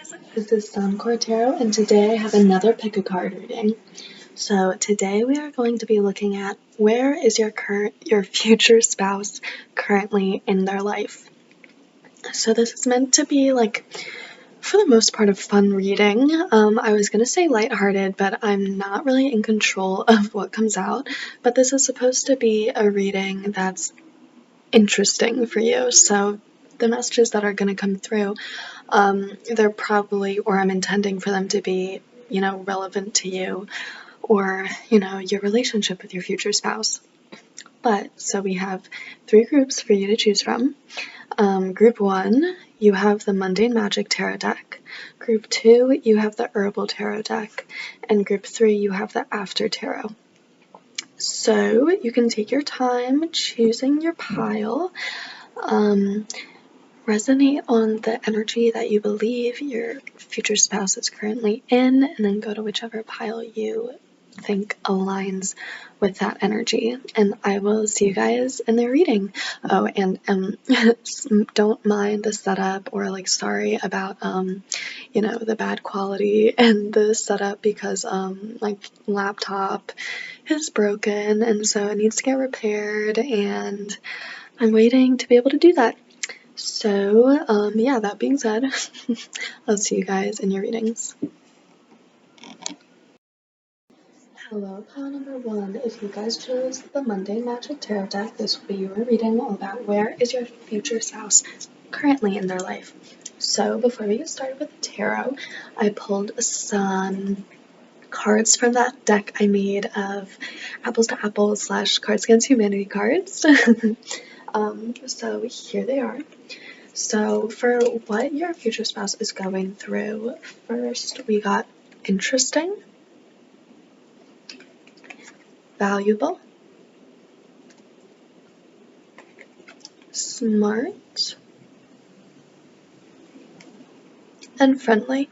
guys, this is SansCorpsTarot, and today I have another pick a card reading. So today we are going to be looking at where is your future spouse currently in their life. So this is meant to be like, for the most part, a fun reading. I was gonna say lighthearted, but I'm not really in control of what comes out. But this is supposed to be a reading that's interesting for you. So the messages that are going to come through, they're probably, or I'm intending for them to be, relevant to you or, your relationship with your future spouse. But so we have 3 groups for you to choose from. Group 1, you have the Mundane Magic Tarot deck. Group 2, you have the Herbal Tarot deck. And Group 3, you have the After Tarot. So you can take your time choosing your pile. Resonate on the energy that you believe your future spouse is currently in, and then go to whichever pile you think aligns with that energy. And I will see you guys in the reading. Oh, and don't mind the setup, or like sorry about the bad quality and the setup, because my laptop is broken and so it needs to get repaired, and I'm waiting to be able to do that. So, yeah, that being said, I'll see you guys in your readings. Hello, pile number 1. If you guys chose the Mundane Magic Tarot deck, this will be your reading all about where is your future spouse currently in their life. So, before we get started with the tarot, I pulled some cards from that deck I made of Apples to Apples / Cards Against Humanity cards. So here they are. So for what your future spouse is going through, first we got interesting, valuable, smart, and friendly.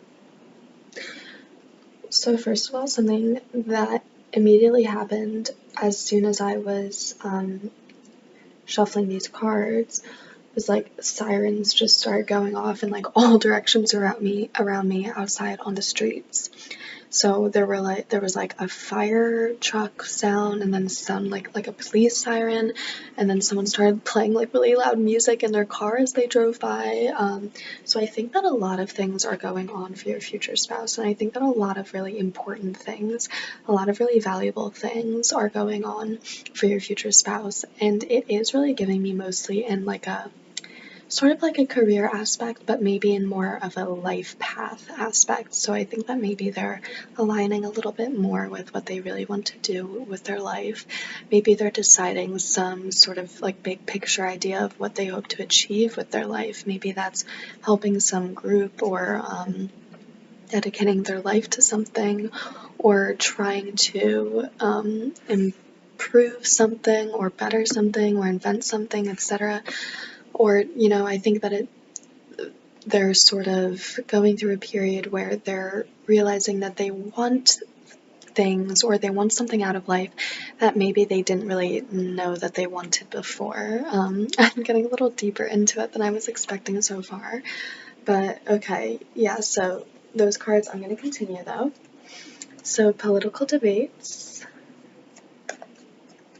So first of all, something that immediately happened as soon as I was shuffling these cards was like sirens just started going off in like all directions around me outside on the streets. So there was like a fire truck sound, and then sound like a police siren, and then someone started playing like really loud music in their car as they drove by. So I think that a lot of things are going on for your future spouse, and I think that a lot of really important things, a lot of really valuable things are going on for your future spouse, and it is really giving me mostly in like a sort of like a career aspect, but maybe in more of a life path aspect. So I think that maybe they're aligning a little bit more with what they really want to do with their life. Maybe they're deciding some sort of like big picture idea of what they hope to achieve with their life. Maybe that's helping some group, or dedicating their life to something, or trying to improve something, or better something, or invent something, etc. Or, I think that they're sort of going through a period where they're realizing that they want things, or they want something out of life that maybe they didn't really know that they wanted before. I'm getting a little deeper into it than I was expecting so far. But okay, yeah, so those cards, I'm going to continue though. So political debates,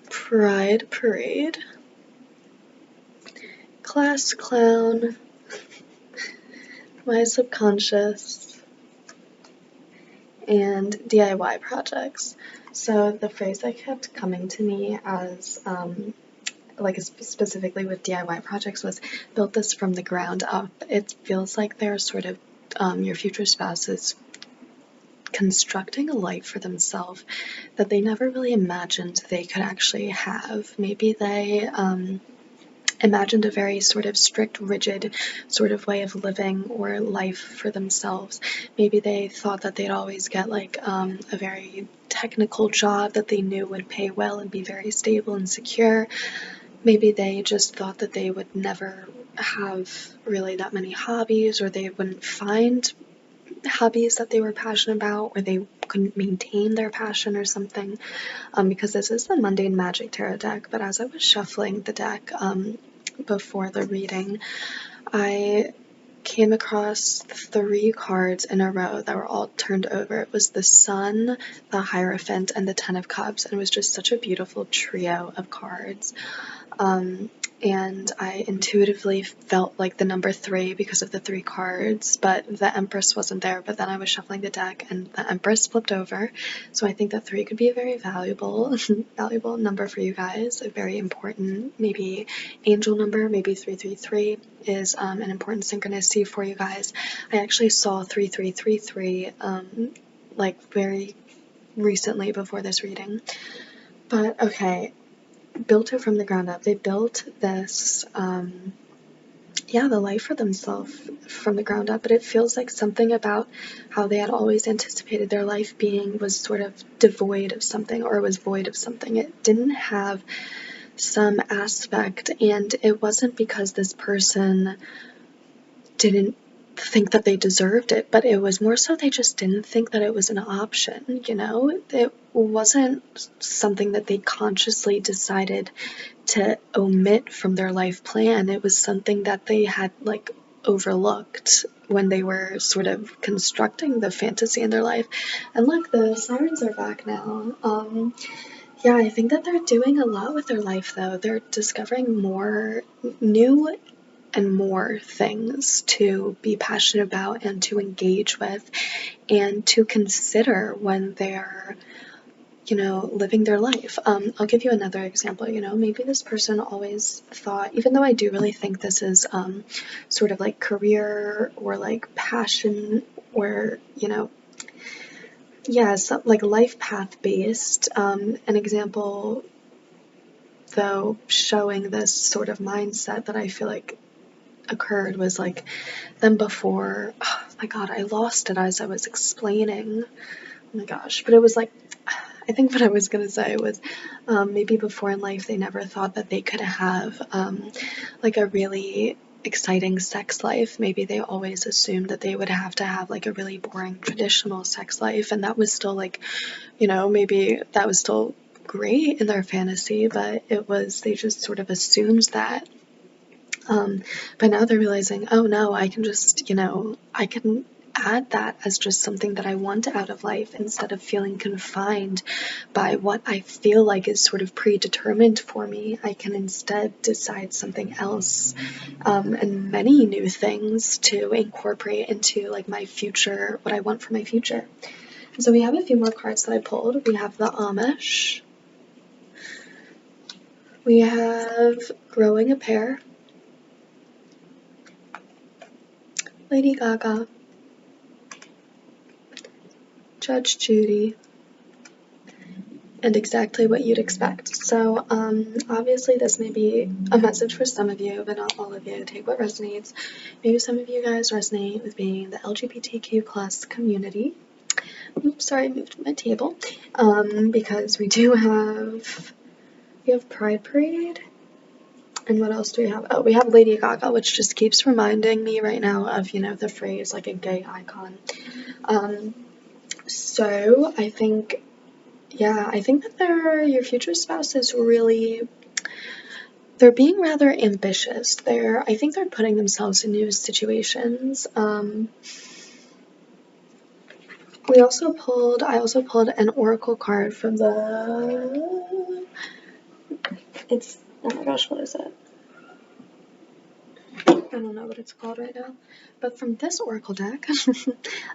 pride parade, class clown, my subconscious, and DIY projects. So the phrase that kept coming to me as specifically with DIY projects was built this from the ground up. It feels like they're sort of your future spouse is constructing a life for themselves that they never really imagined they could actually have. Maybe they imagined a very sort of strict, rigid sort of way of living or life for themselves. Maybe they thought that they'd always get like a very technical job that they knew would pay well and be very stable and secure. Maybe they just thought that they would never have really that many hobbies, or they wouldn't find hobbies that they were passionate about, or they couldn't maintain their passion or something, because this is the Mundane Magic Tarot deck. But as I was shuffling the deck before the reading, I came across 3 cards in a row that were all turned over. It was the Sun, the Hierophant, and the Ten of Cups, and it was just such a beautiful trio of cards. And I intuitively felt like the number 3 because of the 3 cards, but the Empress wasn't there. But then I was shuffling the deck and the Empress flipped over, so I think that 3 could be a very valuable number for you guys, a very important, maybe angel number, maybe 333 is an important synchronicity for you guys. I actually saw 3333 like very recently before this reading. But okay, built it from the ground up. They built this, the life for themselves from the ground up, but it feels like something about how they had always anticipated their life being was sort of devoid of something, or was void of something. It didn't have some aspect, and it wasn't because this person didn't think that they deserved it, but it was more so they just didn't think that it was an option, you know? It wasn't something that they consciously decided to omit from their life plan. It was something that they had like overlooked when they were sort of constructing the fantasy in their life. And look, the sirens are back now. Yeah, I think that they're doing a lot with their life though. They're discovering more new and more things to be passionate about and to engage with and to consider when they're, living their life. I'll give you another example. Maybe this person always thought, even though I do really think this is sort of like career or like passion or, like life path based. An example, though, showing this sort of mindset that I feel like occurred was like them before. Oh my god, I lost it as I was explaining. Oh my gosh, but it was like, I think what I was gonna say was maybe before in life they never thought that they could have like a really exciting sex life. Maybe they always assumed that they would have to have like a really boring traditional sex life, and that was still like, maybe that was still great in their fantasy, but they just sort of assumed that. But now they're realizing, oh no, I can just, I can add that as just something that I want out of life instead of feeling confined by what I feel like is sort of predetermined for me. I can instead decide something else, and many new things to incorporate into like my future, what I want for my future. So we have a few more cards that I pulled. We have the Amish. We have Growing a Pair. Lady Gaga. Judge Judy. And exactly what you'd expect. So obviously this may be a message for some of you, but not all of you. Take what resonates. Maybe some of you guys resonate with being the LGBTQ plus community. Oops, sorry, I moved my table. Because we have Pride Parade. And what else do we have? Oh, we have Lady Gaga, which just keeps reminding me right now of, the phrase like a gay icon. So I think that your future spouse is really, they're being rather ambitious. I think they're putting themselves in new situations. I also pulled an oracle card from oh my gosh, what is it? I don't know what it's called right now, but from this oracle deck,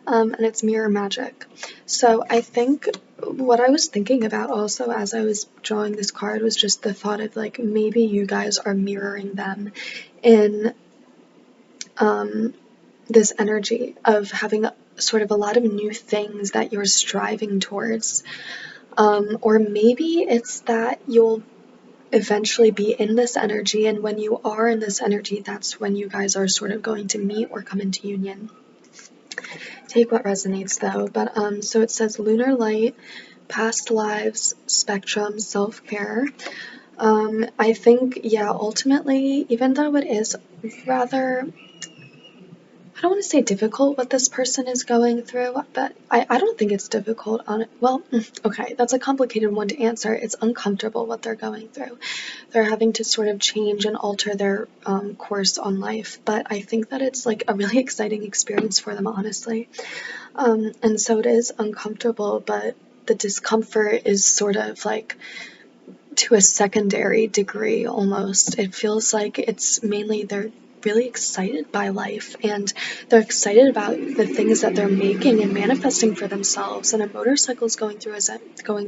and it's Mirror Magic. So I think what I was thinking about also as I was drawing this card was just the thought of like maybe you guys are mirroring them in this energy of having sort of a lot of new things that you're striving towards, or maybe it's that you'll eventually be in this energy, and when you are in this energy, that's when you guys are sort of going to meet or come into union. Take what resonates though. But so it says lunar light, past lives, spectrum, self-care. I think, ultimately, even though it is rather I don't want to say difficult what this person is going through, but I don't think it's difficult on it. Well, okay, that's a complicated one to answer. It's uncomfortable what they're going through. They're having to sort of change and alter their course on life, but I think that it's like a really exciting experience for them, honestly. And so it is uncomfortable, but the discomfort is sort of like to a secondary degree almost. It feels like it's mainly they're really excited by life, and they're excited about the things that they're making and manifesting for themselves. And a motorcycle's going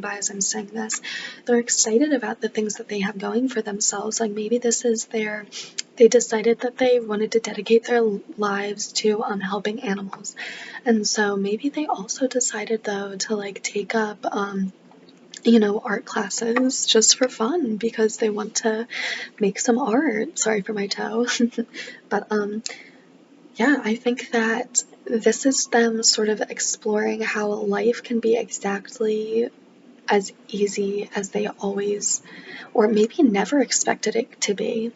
by as I'm saying this. They're excited about the things that they have going for themselves. Like maybe this is they decided that they wanted to dedicate their lives to helping animals. And so maybe they also decided though to like take up art classes just for fun because they want to make some art. Sorry for my toe. But yeah, I think that this is them sort of exploring how life can be exactly as easy as they always, or maybe never expected it to be.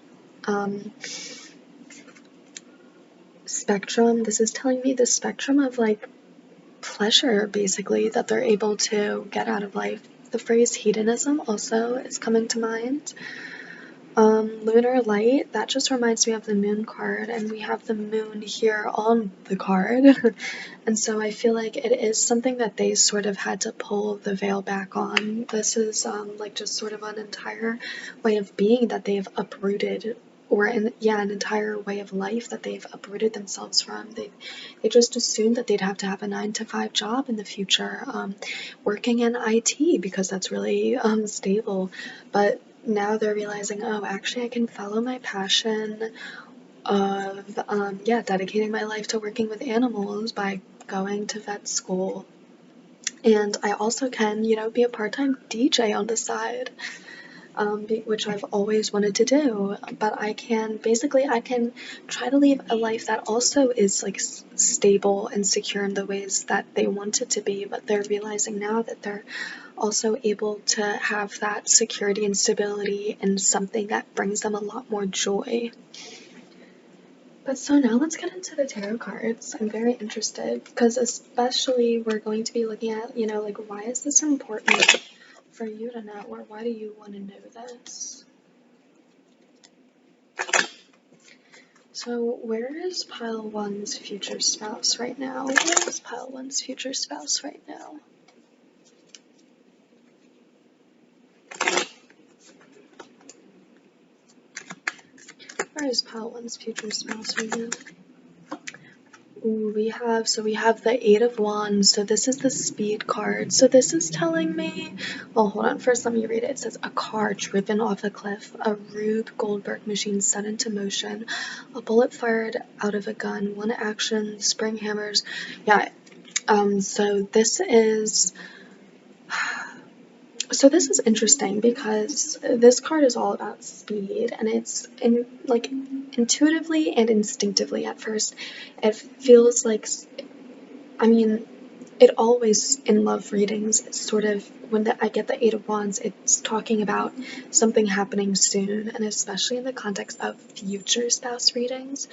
Spectrum, this is telling me the spectrum of like pleasure basically that they're able to get out of life. The phrase hedonism also is coming to mind. Lunar light, that just reminds me of the moon card, and we have the moon here on the card. And so I feel like it is something that they sort of had to pull the veil back on. This is like just sort of an entire way of being that they've uprooted, or an entire way of life that they've uprooted themselves from. They just assumed that they'd have to have a 9-to-5 job in the future, working in IT because that's really stable. But now they're realizing, oh, actually I can follow my passion of, dedicating my life to working with animals by going to vet school. And I also can, be a part-time DJ on the side, which I've always wanted to do. But I can try to live a life that also is like stable and secure in the ways that they want it to be. But they're realizing now that they're also able to have that security and stability in something that brings them a lot more joy. But so now let's get into the tarot cards. I'm very interested because especially we're going to be looking at, like why is this important for you to know, or why do you want to know this? So where is pile one's future spouse right now? Where is pile one's future spouse right now? Where is pile one's future spouse right now? Ooh, we have the Eight of Wands, so this is the speed card. So this is telling me, well, hold on, first let me read it. It says, a car driven off a cliff, a Rube Goldberg machine set into motion, a bullet fired out of a gun, one action, spring hammers. Yeah, so this is interesting because this card is all about speed, and it's intuitively and instinctively at first. It feels like, it always in love readings, it's sort of when I get the Eight of Wands, it's talking about something happening soon, and especially in the context of future spouse readings.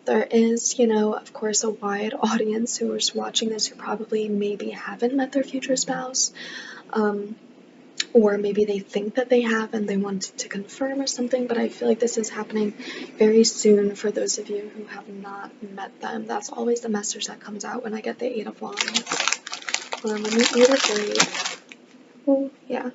There is, of course, a wide audience who is watching this who probably maybe haven't met their future spouse. Or maybe they think that they have and they want to confirm or something, but I feel like this is happening very soon for those of you who have not met them. That's always the message that comes out when I get the Eight of Wands. Let me read it right. Oh, yeah.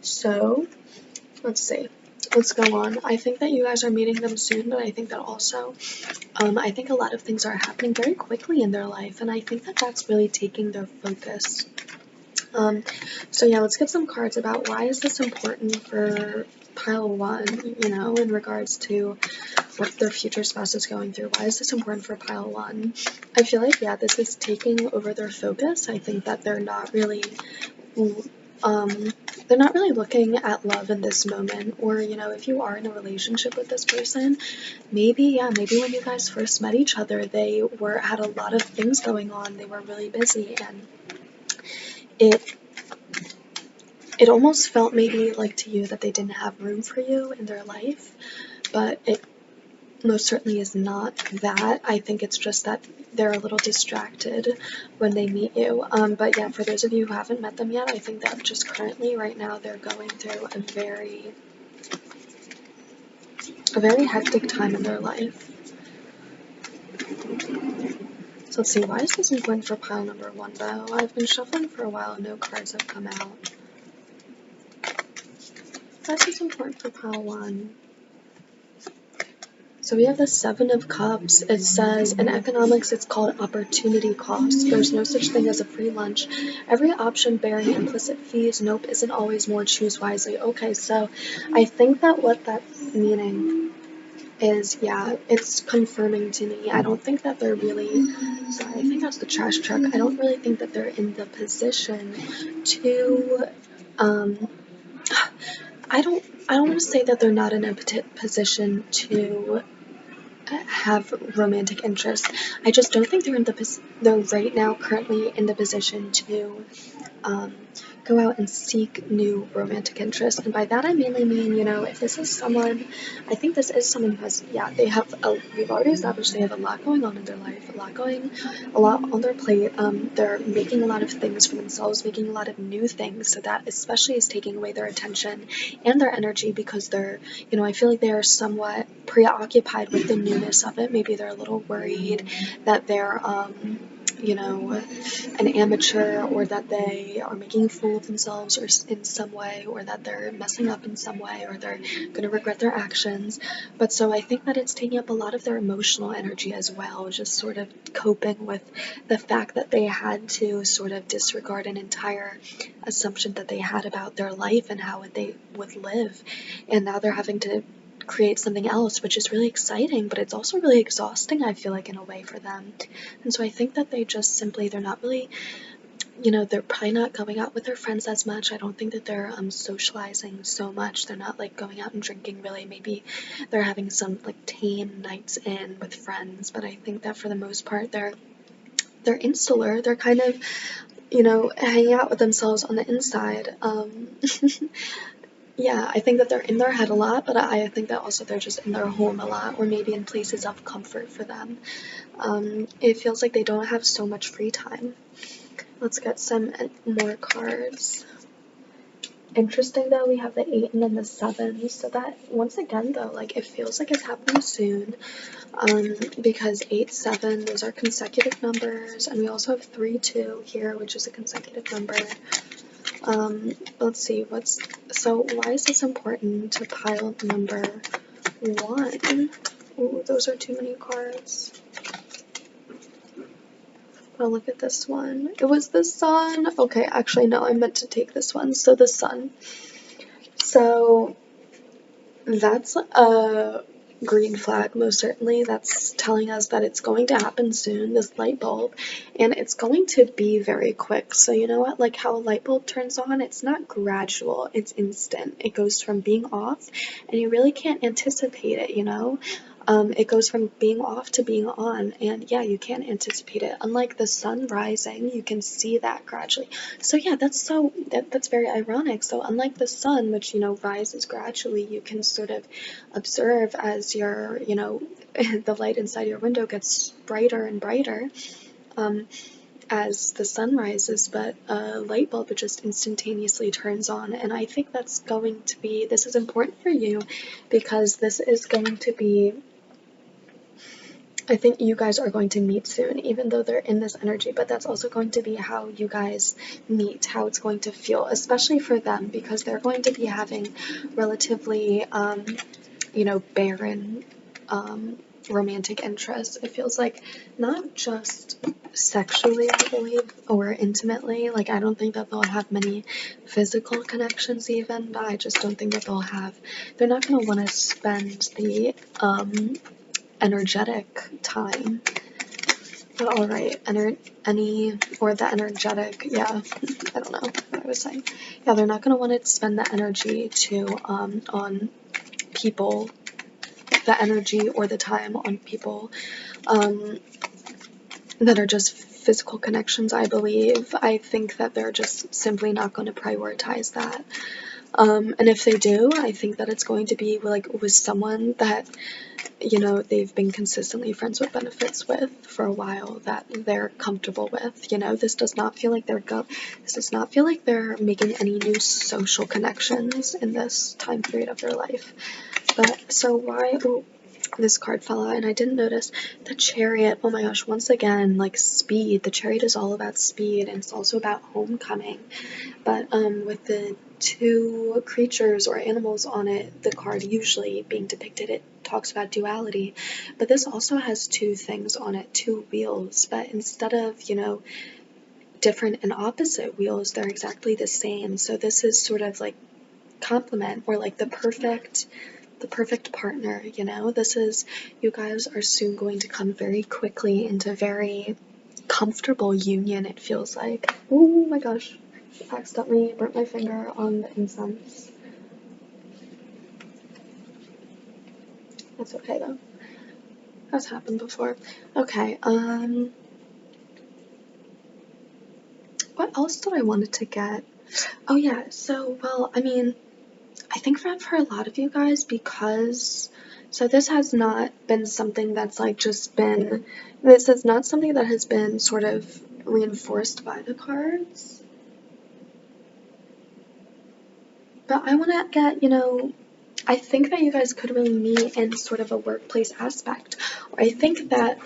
So, let's see. Let's go on. I think that you guys are meeting them soon, but I think that also, I think a lot of things are happening very quickly in their life, and I think that that's really taking their focus. So yeah, let's get some cards about why is this important for pile one, in regards to what their future spouse is going through. Why is this important for pile one? I feel like, yeah, this is taking over their focus. I think that they're not really looking at love in this moment, or if you are in a relationship with this person, maybe when you guys first met each other, they had a lot of things going on, they were really busy, and it almost felt maybe like to you that they didn't have room for you in their life, but it most certainly is not that. I think it's just that they're a little distracted when they meet you. But yeah, for those of you who haven't met them yet, I think that just currently right now they're going through a very hectic time in their life. So let's see, why is this important for pile number 1 though? I've been shuffling for a while and no cards have come out. Why is this important for pile 1? So we have the 7 of Cups. It says, in economics, it's called opportunity cost. There's no such thing as a free lunch. Every option bearing implicit fees. Nope, isn't always more. Choose wisely. Okay, so I think that what that's meaning is, yeah, it's confirming to me. I don't think that they're really, sorry, I think that's the trash truck. I don't really think that they're in the position to, I don't want to say that they're not in a position to have romantic interest. I just don't think they're right now currently in the position to go out and seek new romantic interest. And by that I mainly mean, you know, if this is someone, I think this is someone who has, yeah, we've already established they have a lot going on in their life, a lot on their plate. They're making a lot of things for themselves, making a lot of new things, so that especially is taking away their attention and their energy, because they're, you know, I feel like they are somewhat preoccupied with the newness of it. Maybe they're a little worried that they're, you know, an amateur, or that they are making a fool of themselves or in some way, or that they're messing up in some way, or they're going to regret their actions. But so I think that it's taking up a lot of their emotional energy as well, just sort of coping with the fact that they had to sort of disregard an entire assumption that they had about their life and how they would live. And now they're having to create something else, which is really exciting, but it's also really exhausting, I feel like, in a way for them. And so I think that they just simply, they're not really, you know, they're probably not going out with their friends as much. I don't think that they're socializing so much. They're not like going out and drinking really. Maybe they're having some like tame nights in with friends, but I think that for the most part they're insular. They're kind of, you know, hanging out with themselves on the inside. Yeah, I think that they're in their head a lot, but I think that also they're just in their home a lot, or maybe in places of comfort for them. It feels like they don't have so much free time. Let's get some more cards. Interesting though, we have the 8 and then the 7, so that, once again though, like, it feels like it's happening soon, because 8, 7, those are consecutive numbers, and we also have 3, 2 here, which is a consecutive number. Let's see, so why is this important to pile number 1? Ooh, those are too many cards. Oh, look at this one. It was the sun. Okay, actually, no, I meant to take this one. So the sun. So that's a green flag, most certainly. That's telling us that it's going to happen soon, this light bulb, and it's going to be very quick. So you know what, like how a light bulb turns on, it's not gradual, it's instant. It goes from being off, and you really can't anticipate it, you know. It goes from being off to being on, and yeah, you can't anticipate it. Unlike the sun rising, you can see that gradually. So yeah, that's very ironic. So unlike the sun, which, you know, rises gradually, you can sort of observe as your, you know, the light inside your window gets brighter and brighter as the sun rises, but a light bulb just instantaneously turns on. And I think this is important for you, because this is going to be, I think you guys are going to meet soon, even though they're in this energy, but that's also going to be how you guys meet, how it's going to feel, especially for them, because they're going to be having relatively, you know, barren romantic interest. It feels like, not just sexually, I believe, or intimately. Like, I don't think that they'll have many physical connections even, but I just don't think that they're not going to want to spend the energetic time. But alright, the energetic, yeah, I don't know what I was saying. Yeah, they're not going to want to spend the energy on people, the energy or the time on people that are just physical connections, I believe. I think that they're just simply not going to prioritize that. And if they do, I think that it's going to be like with someone that, you know, they've been consistently friends with benefits with for a while, that they're comfortable with. You know, this does not feel like they're making any new social connections in this time period of their life. But so why? Oh, this card fell out and I didn't notice. The Chariot, oh my gosh, once again, like speed. The Chariot is all about speed, and it's also about homecoming. But with the two creatures or animals on it, the card usually being depicted, it talks about duality. But this also has two things on it, two wheels. But instead of, you know, different and opposite wheels, they're exactly the same. So this is sort of like complement, or like the perfect partner, you know. This is, you guys are soon going to come very quickly into very comfortable union, it feels like. Oh my gosh, accidentally burnt my finger on the incense. That's okay though. That's happened before. Okay, what else did I wanted to get? Oh yeah, so, well, I mean, I think for a lot of you guys, because, so this has not been something that's like just been, this is not something that has been sort of reinforced by the cards. But I want to get, you know, I think that you guys could really meet in sort of a workplace aspect. I think that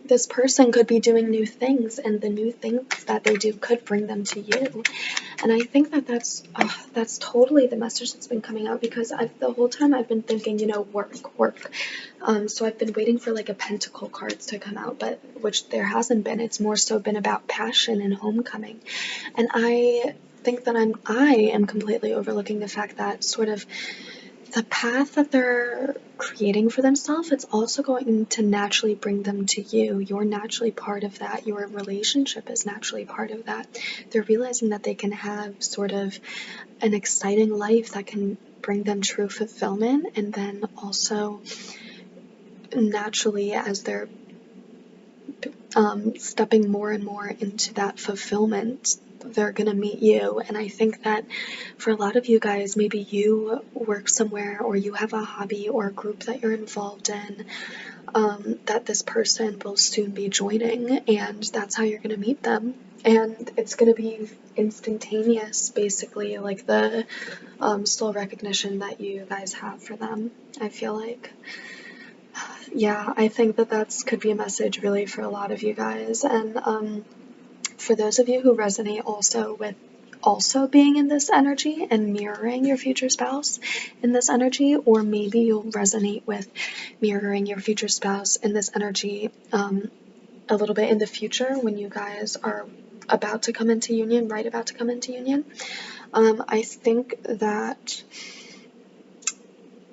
this person could be doing new things, and the new things that they do could bring them to you. And I think that that's totally the message that's been coming out, because the whole time I've been thinking, you know, work. So I've been waiting for like a pentacle cards to come out, but which there hasn't been. It's more so been about passion and homecoming. And I think that I am completely overlooking the fact that sort of the path that they're creating for themselves, it's also going to naturally bring them to you. You're naturally part of that. Your relationship is naturally part of that. They're realizing that they can have sort of an exciting life that can bring them true fulfillment, and then also naturally, as they're stepping more and more into that fulfillment, they're gonna meet you. And I think that for a lot of you guys, maybe you work somewhere, or you have a hobby or a group that you're involved in, that this person will soon be joining, and that's how you're gonna meet them. And it's gonna be instantaneous, basically, like the slow recognition that you guys have for them, I feel like. Yeah, I think that could be a message really for a lot of you guys. And for those of you who resonate also with also being in this energy and mirroring your future spouse in this energy, or maybe you'll resonate with mirroring your future spouse in this energy a little bit in the future, when you guys are about to come into union, right about to come into union. I think that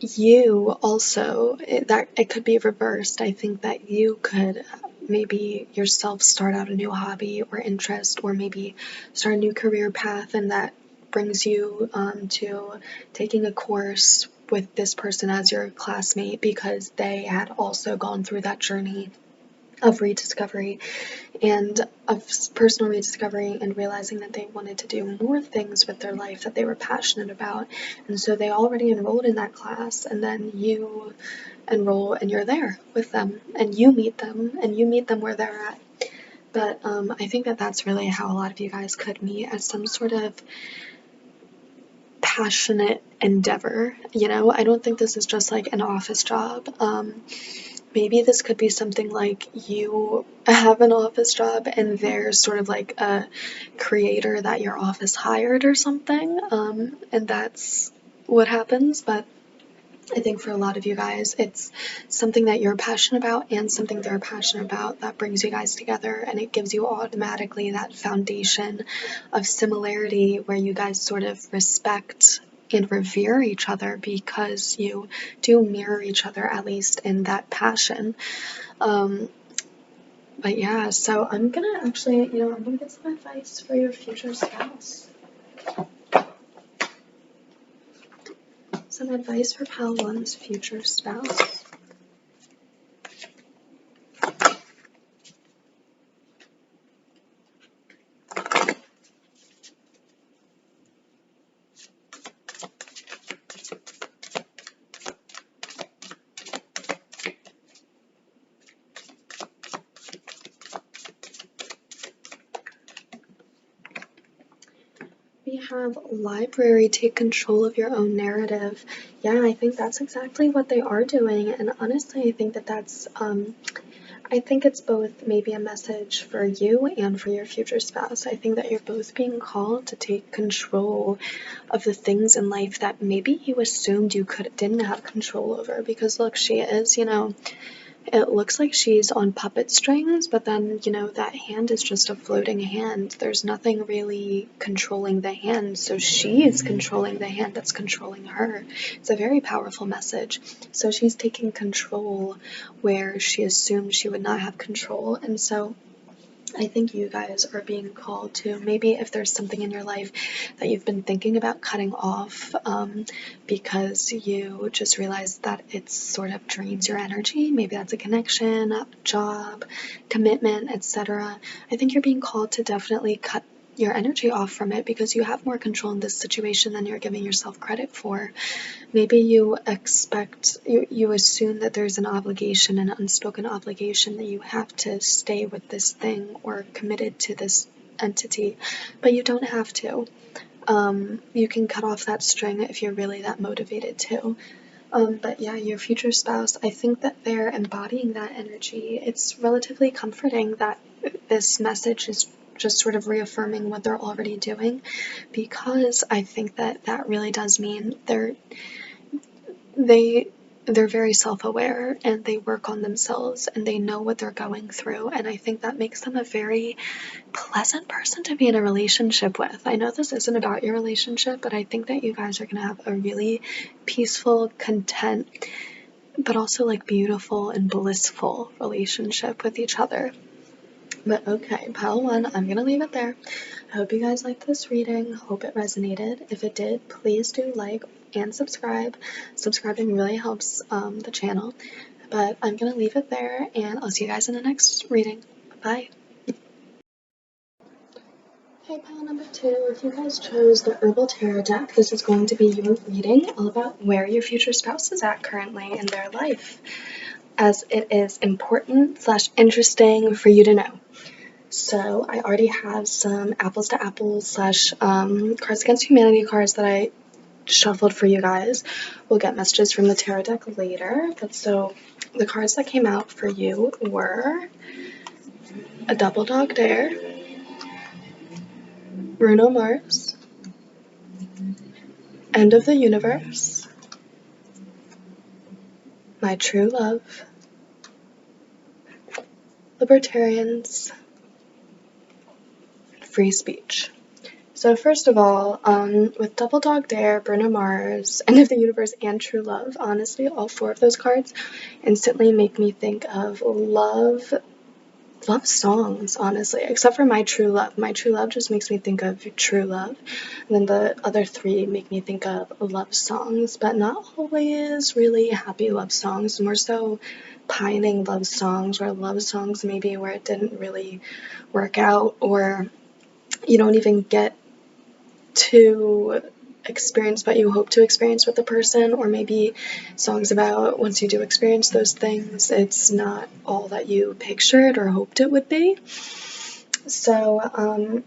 you also, that it could be reversed. I think that you could maybe yourself start out a new hobby or interest, or maybe start a new career path, and that brings you to taking a course with this person as your classmate, because they had also gone through that journey of rediscovery and of personal rediscovery, and realizing that they wanted to do more things with their life that they were passionate about. And so they already enrolled in that class, and then you enroll and you're there with them, and you meet them where they're at. But I think that that's really how a lot of you guys could meet, as some sort of passionate endeavor. You know, I don't think this is just like an office job. Maybe this could be something like you have an office job and there's sort of like a creator that your office hired or something, and that's what happens. But I think for a lot of you guys, it's something that you're passionate about and something they're passionate about that brings you guys together, and it gives you automatically that foundation of similarity where you guys sort of respect and revere each other, because you do mirror each other, at least in that passion. But yeah, so I'm gonna actually, I'm gonna get some advice for your future spouse. Some advice for Pal 1's future spouse. We have library, take control of your own narrative. Yeah, I think that's exactly what they are doing, and honestly, I think that that's, I think it's both maybe a message for you and for your future spouse. I think that you're both being called to take control of the things in life that maybe you assumed you didn't have control over, because look, she is, it looks like she's on puppet strings, but then, that hand is just a floating hand. There's nothing really controlling the hand, so she's controlling the hand that's controlling her. It's a very powerful message. So she's taking control where she assumed she would not have control, and so I think you guys are being called to, maybe if there's something in your life that you've been thinking about cutting off because you just realized that it sort of drains your energy. Maybe that's a connection, a job, commitment, etc. I think you're being called to definitely cut your energy off from it, because you have more control in this situation than you're giving yourself credit for. Maybe you assume that there's an obligation, an unspoken obligation, that you have to stay with this thing or committed to this entity, but you don't have to. You can cut off that string if you're really that motivated to. But yeah, your future spouse, I think that they're embodying that energy. It's relatively comforting that this message is just sort of reaffirming what they're already doing, because I think that that really does mean they're very self-aware, and they work on themselves, and they know what they're going through, and I think that makes them a very pleasant person to be in a relationship with. I know this isn't about your relationship, but I think that you guys are going to have a really peaceful, content, but also like beautiful and blissful relationship with each other. But okay, pile one, I'm gonna leave it there. I hope you guys liked this reading. Hope it resonated. If it did, please do like and subscribe. Subscribing really helps the channel. But I'm gonna leave it there, and I'll see you guys in the next reading. Bye. Okay, pile number 2, if you guys chose the Herbal Tarot deck, this is going to be your reading all about where your future spouse is at currently in their life, as it is important / interesting for you to know. So I already have some apples to apples / Cards Against Humanity cards that I shuffled for you guys. We'll get messages from the tarot deck later. But so the cards that came out for you were a Double Dog Dare, Bruno Mars, End of the Universe, My True Love, Libertarians, Free Speech. So first of all, with Double Dog Dare, Bruno Mars, End of the Universe, and True Love, honestly, all 4 of those cards instantly make me think of love songs, honestly, except for My True Love. My True Love just makes me think of true love, and then the other 3 make me think of love songs, but not always really happy love songs, more so pining love songs, or love songs maybe where it didn't really work out, or you don't even get to experience what you hope to experience with the person, or maybe songs about once you do experience those things, it's not all that you pictured or hoped it would be. So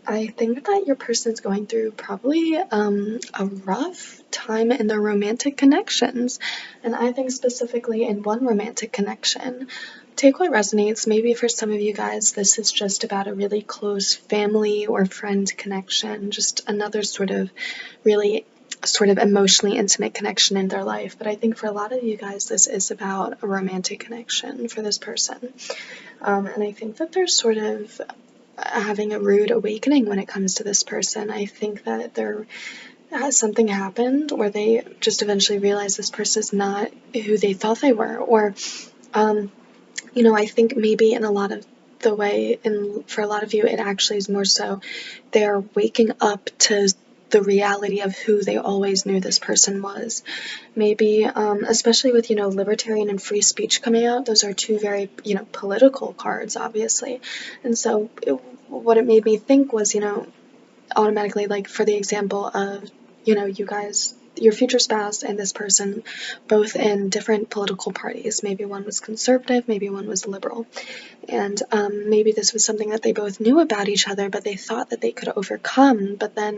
I think that your person's going through probably a rough time in their romantic connections, and I think specifically in one romantic connection. Take what resonates. Maybe for some of you guys this is just about a really close family or friend connection, just another sort of really sort of emotionally intimate connection in their life. But I think for a lot of you guys this is about a romantic connection for this person. And I think that they're sort of having a rude awakening when it comes to this person. I think that something happened where they just eventually realized this person is not who they thought they were, or I think maybe in a lot of the way, and for a lot of you, it actually is more so they're waking up to the reality of who they always knew this person was. Maybe, especially with, libertarian and free speech coming out, those are 2 very, political cards, obviously. And so what it made me think was, automatically, like, for the example of, you guys your future spouse and this person both in different political parties. Maybe one was conservative, maybe one was liberal. And maybe this was something that they both knew about each other, but they thought that they could overcome. But then,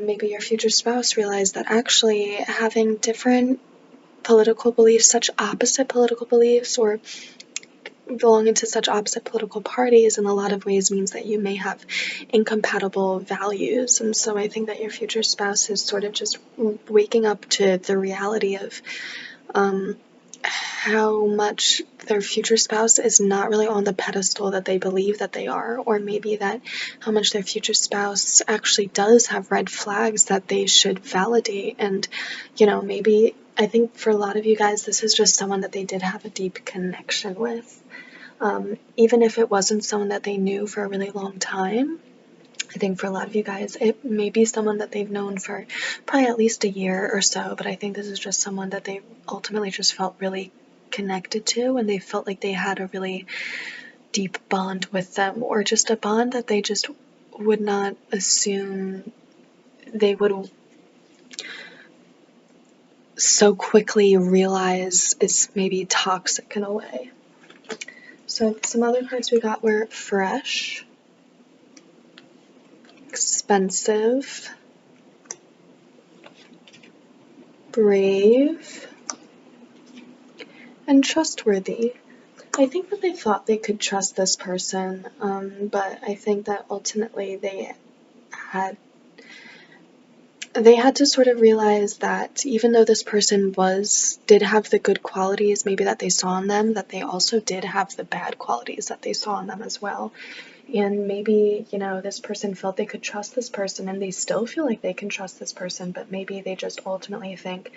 maybe your future spouse realized that actually having different political beliefs, such opposite political beliefs, or belonging to such opposite political parties in a lot of ways means that you may have incompatible values. And so I think that your future spouse is sort of just waking up to the reality of how much their future spouse is not really on the pedestal that they believe that they are, or maybe that how much their future spouse actually does have red flags that they should validate. And, maybe I think for a lot of you guys, this is just someone that they did have a deep connection with. Even if it wasn't someone that they knew for a really long time, I think for a lot of you guys, it may be someone that they've known for probably at least a year or so, but I think this is just someone that they ultimately just felt really connected to, and they felt like they had a really deep bond with them, or just a bond that they just would not assume they would so quickly realize is maybe toxic in a way. So some other cards we got were fresh, expensive, brave, and trustworthy. I think that they thought they could trust this person, but I think that ultimately they had to sort of realize that even though this person did have the good qualities maybe that they saw in them, that they also did have the bad qualities that they saw in them as well. And maybe, this person felt they could trust this person, and they still feel like they can trust this person, but maybe they just ultimately think,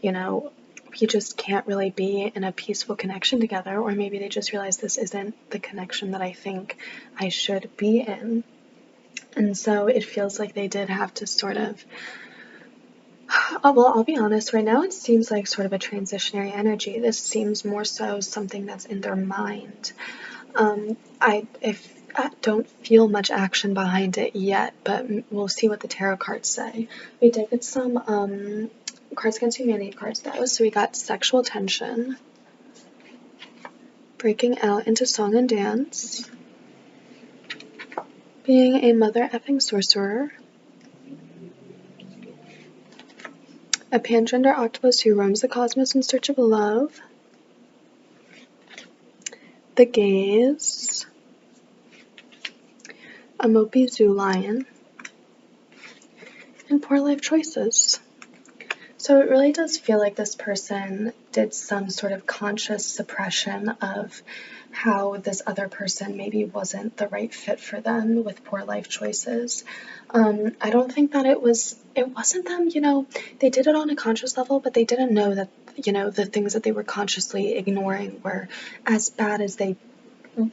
we just can't really be in a peaceful connection together, or maybe they just realize this isn't the connection that I think I should be in. And so it feels like they did have to sort of, well, I'll be honest, right now it seems like sort of a transitionary energy. This seems more so something that's in their mind. I don't feel much action behind it yet, but we'll see what the tarot cards say. We did get some Cards Against Humanity cards though. So we got sexual tension, breaking out into song and dance, being a mother effing sorcerer, a pangender octopus who roams the cosmos in search of love, the gaze, a mopey zoo lion, and poor life choices. So it really does feel like this person did some sort of conscious suppression of how this other person maybe wasn't the right fit for them with poor life choices. I don't think that it wasn't them, they did it on a conscious level, but they didn't know that, the things that they were consciously ignoring were as bad as they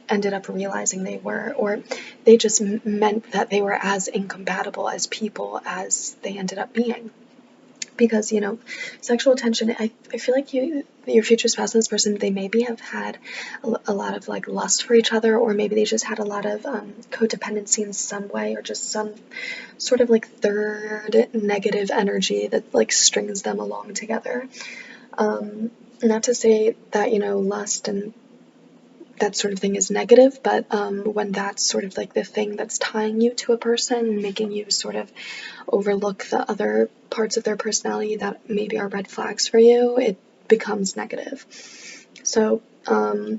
ended up realizing they were, or they just meant that they were as incompatible as people as they ended up being. Because, sexual tension, I feel like your future spouse and this person, they maybe have had a lot of like lust for each other, or maybe they just had a lot of codependency in some way, or just some sort of like third negative energy that like strings them along together. Not to say that, lust and that sort of thing is negative, but when that's sort of like the thing that's tying you to a person, making you sort of overlook the other parts of their personality that maybe are red flags for you, it becomes negative. So, I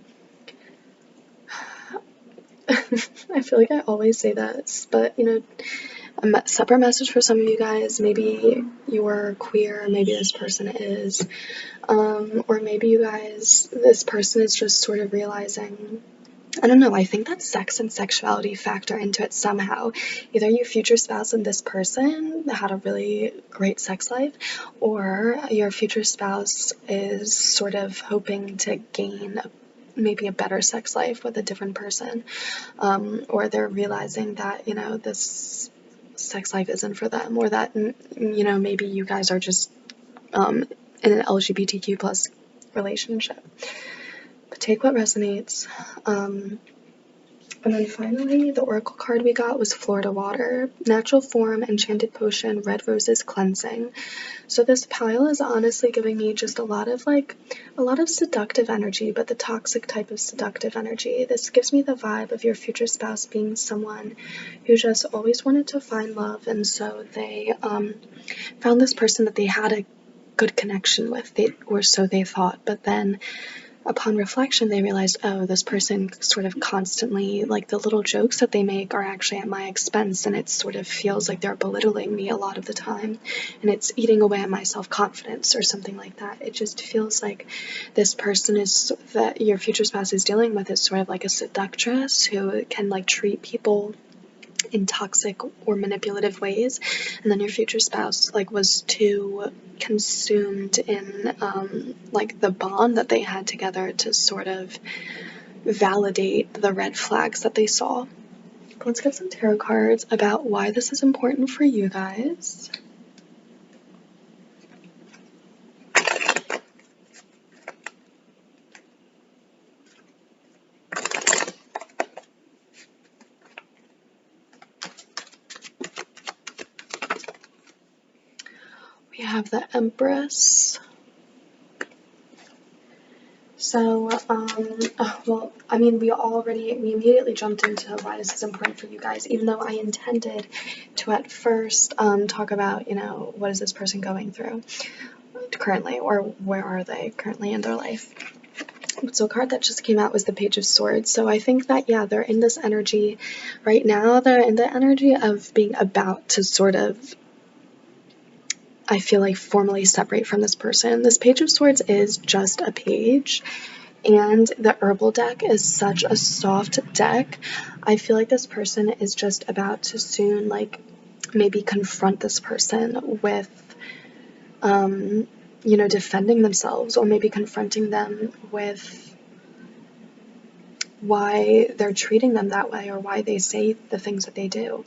feel like I always say this, but, a separate message for some of you guys. Maybe you're queer, maybe this person is, or maybe this person is just sort of realizing, I don't know, I think that sex and sexuality factor into it somehow. Either your future spouse and this person had a really great sex life, or your future spouse is sort of hoping to gain maybe a better sex life with a different person, or they're realizing that, this sex life isn't for them, or that, maybe you guys are just in an LGBTQ plus relationship. But take what resonates. And then finally, the oracle card we got was Florida Water, natural form, enchanted potion, red roses, cleansing. So this pile is honestly giving me just a lot of seductive energy, but the toxic type of seductive energy. This gives me the vibe of your future spouse being someone who just always wanted to find love, and so they found this person that they had a good connection with, or so they thought, but then upon reflection, they realized, oh, this person sort of constantly, like, the little jokes that they make are actually at my expense, and it sort of feels like they're belittling me a lot of the time, and it's eating away at my self-confidence or something like that. It just feels like this person that your future spouse is dealing with is sort of like a seductress who can, like, treat people in toxic or manipulative ways, and then your future spouse was too consumed in the bond that they had together to sort of validate the red flags that they saw. Let's get some tarot cards about why this is important for you guys. We have the Empress. So, we immediately jumped into why this is important for you guys, even though I intended to at first talk about, what is this person going through currently, or where are they currently in their life. So a card that just came out was the Page of Swords. So I think that, yeah, they're in this energy right now. They're in the energy of being about to sort of, I feel like, formally separate from this person. This Page of Swords is just a page, and the herbal deck is such a soft deck. I feel like this person is just about to soon, maybe confront this person with, defending themselves, or maybe confronting them with why they're treating them that way, or why they say the things that they do.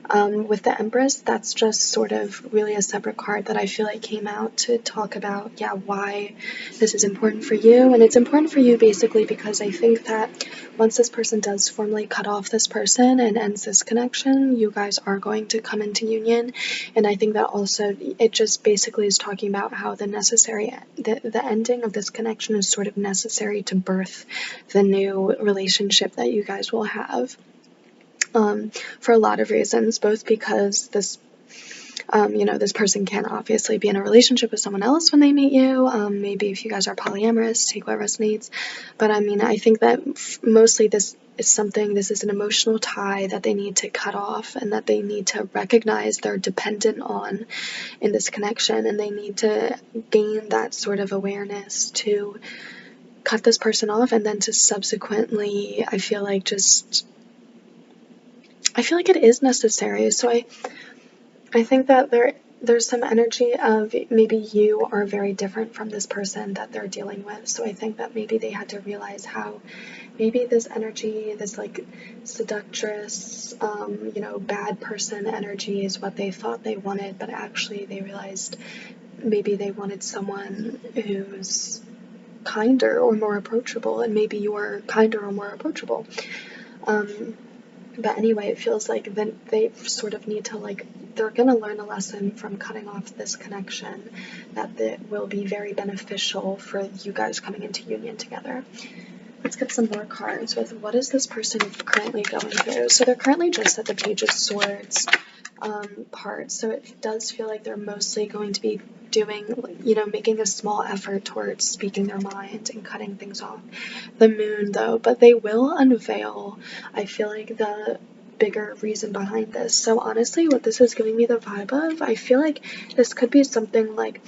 With the Empress, that's just sort of really a separate card that I feel like came out to talk about, why this is important for you. And it's important for you basically because I think that once this person does formally cut off this person and ends this connection, you guys are going to come into union. And I think that also it just basically is talking about how the ending of this connection is sort of necessary to birth the new relationship that you guys will have. For a lot of reasons, both because this person can obviously be in a relationship with someone else when they meet you. Maybe if you guys are polyamorous, take what resonates. But I think that mostly this is an emotional tie that they need to cut off, and that they need to recognize they're dependent on in this connection, and they need to gain that sort of awareness to cut this person off, and then to subsequently, I feel like it is necessary. So I think that there's some energy of maybe you are very different from this person that they're dealing with. So I think that maybe they had to realize how maybe this energy, this seductress, bad person energy is what they thought they wanted, but actually they realized maybe they wanted someone who's kinder or more approachable, and maybe you're kinder or more approachable. But anyway, it feels like they sort of need to, they're going to learn a lesson from cutting off this connection that will be very beneficial for you guys coming into union together. Let's get some more cards with what is this person currently going through. So they're currently just at the Page of Swords part. So it does feel like they're mostly going to be making a small effort towards speaking their mind and cutting things off. The Moon, though, but they will unveil, I feel like, the bigger reason behind this. So honestly, what this is giving me the vibe of, I feel like this could be something like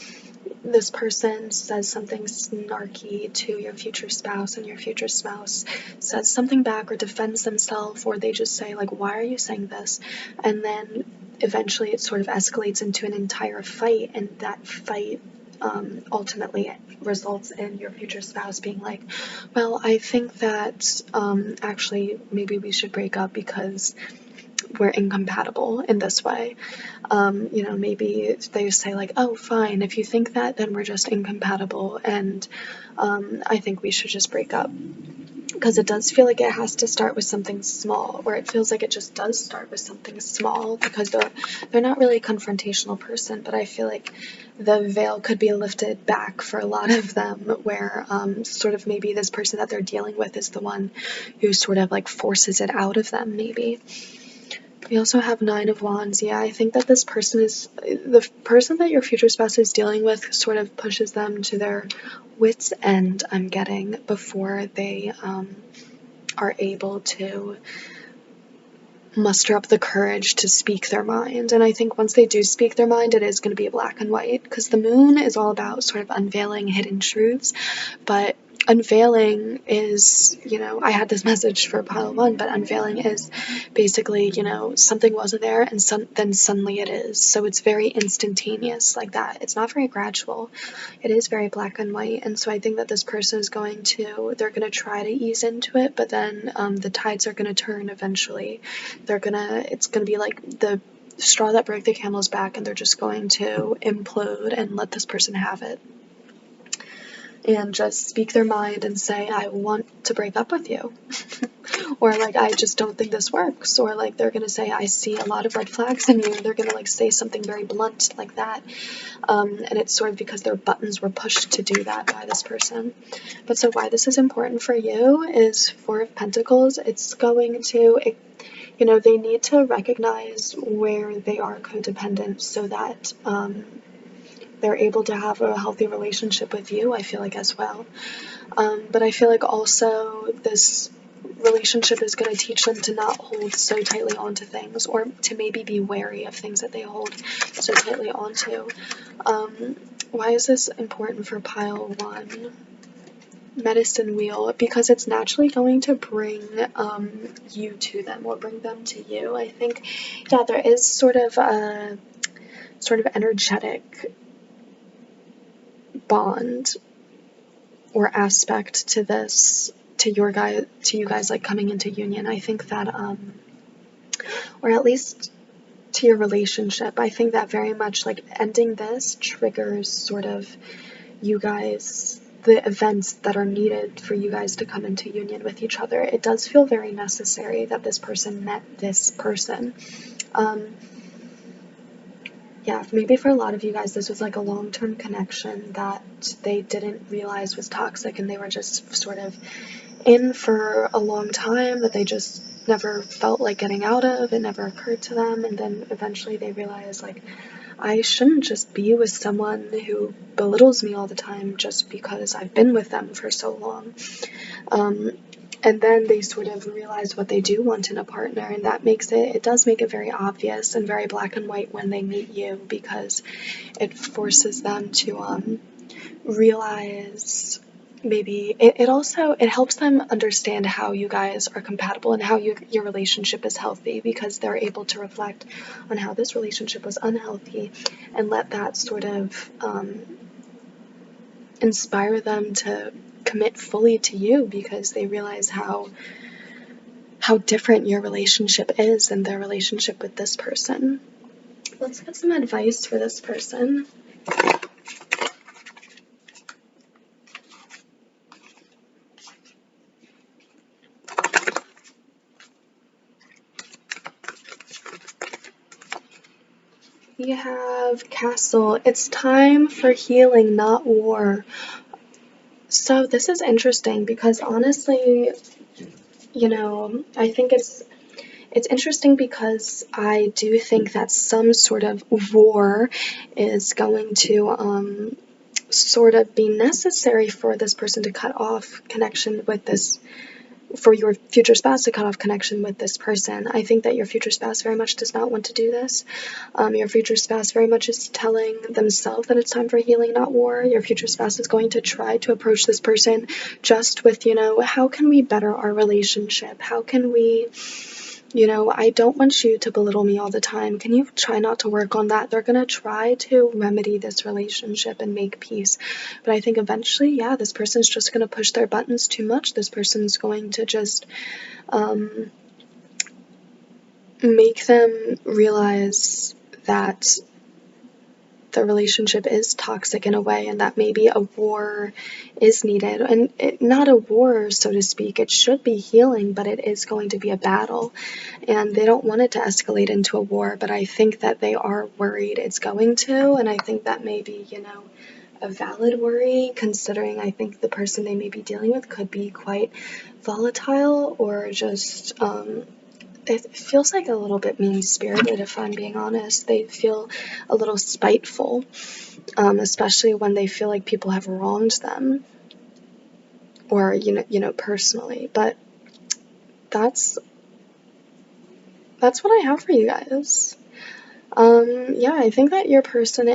this person says something snarky to your future spouse, and your future spouse says something back or defends themselves, or they just say, why are you saying this? And then eventually it sort of escalates into an entire fight, and that fight ultimately results in your future spouse being like, well, I think that actually maybe we should break up because we're incompatible in this way. Maybe they say oh, fine, if you think that, then we're just incompatible, and I think we should just break up. because it does feel like it has to start with something small, or it feels like it just does start with something small, because they're not really a confrontational person, but I feel like the veil could be lifted back for a lot of them, where sort of maybe this person that they're dealing with is the one who sort of like forces it out of them, maybe. We also have 9 of Wands. Yeah, I think that this person is, the person that your future spouse is dealing with sort of pushes them to their wits' end, I'm getting, before they are able to muster up the courage to speak their mind. And I think once they do speak their mind, it is going to be black and white, because the moon is all about sort of unveiling hidden truths, but unveiling is, I had this message for pile 1, but unveiling is basically, something wasn't there and then suddenly it is. So it's very instantaneous like that. It's not very gradual. It is very black and white. And so I think that this person is they're going to try to ease into it, but then the tides are going to turn eventually. It's going to be like the straw that broke the camel's back, and they're just going to implode and let this person have it. And just speak their mind and say, I want to break up with you. Or like, I just don't think this works. Or like, they're gonna say, I see a lot of red flags in you. They're gonna like say something very blunt like that. And it's sort of because their buttons were pushed to do that by this person. But so why this is important for you is 4 of Pentacles. It's going to, they need to recognize where they are codependent, so that they're able to have a healthy relationship with you, I feel like, as well. But I feel like also this relationship is going to teach them to not hold so tightly onto things, or to maybe be wary of things that they hold so tightly onto. Why is this important for pile 1? Medicine wheel, because it's naturally going to bring you to them, or bring them to you. I think, yeah, there is sort of a energetic bond or aspect to this, to you guys like coming into union. I think that or at least to your relationship, I think that very much like ending this triggers sort of you guys, the events that are needed for you guys to come into union with each other. It does feel very necessary that this person met this person. Yeah, maybe for a lot of you guys, this was like a long-term connection that they didn't realize was toxic, and they were just sort of in for a long time that they just never felt like getting out of. It never occurred to them, and then eventually they realized, like, I shouldn't just be with someone who belittles me all the time just because I've been with them for so long. And then they sort of realize what they do want in a partner, and that does make it very obvious and very black and white when they meet you, because it forces them to realize, maybe it helps them understand how you guys are compatible and how your relationship is healthy, because they're able to reflect on how this relationship was unhealthy and let that sort of inspire them to commit fully to you, because they realize how different your relationship is and their relationship with this person. Let's get some advice for this person. We have Castle. It's time for healing, not war. So this is interesting, because honestly, I think it's interesting, because I do think that some sort of war is going to sort of be necessary for this person to cut off connection with this, for your future spouse to cut off connection with this person. I think that your future spouse very much does not want to do this. Your future spouse very much is telling themselves that it's time for healing, not war. Your future spouse is going to try to approach this person just with, how can we better our relationship? How can we, I don't want you to belittle me all the time. Can you try not to work on that? They're going to try to remedy this relationship and make peace. But I think eventually, yeah, this person's just going to push their buttons too much. This person's going to just make them realize that the relationship is toxic in a way, and that maybe a war is needed. And not a war, so to speak. It should be healing, but it is going to be a battle. And they don't want it to escalate into a war, but I think that they are worried it's going to. And I think that may be, a valid worry, considering I think the person they may be dealing with could be quite volatile, or just, it feels like a little bit mean-spirited, if I'm being honest. They feel a little spiteful, especially when they feel like people have wronged them, or, personally. But that's what I have for you guys. Yeah, I think that your person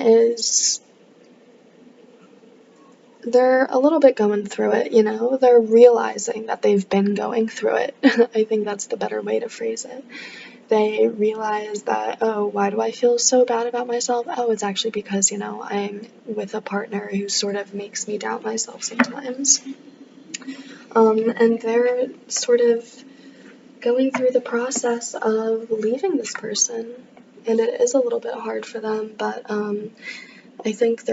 they're a little bit going through it, they're realizing that they've been going through it. I think that's the better way to phrase it. They realize that, oh, why do I feel so bad about myself? Oh, it's actually because, I'm with a partner who sort of makes me doubt myself sometimes. And they're sort of going through the process of leaving this person. And it is a little bit hard for them, but I think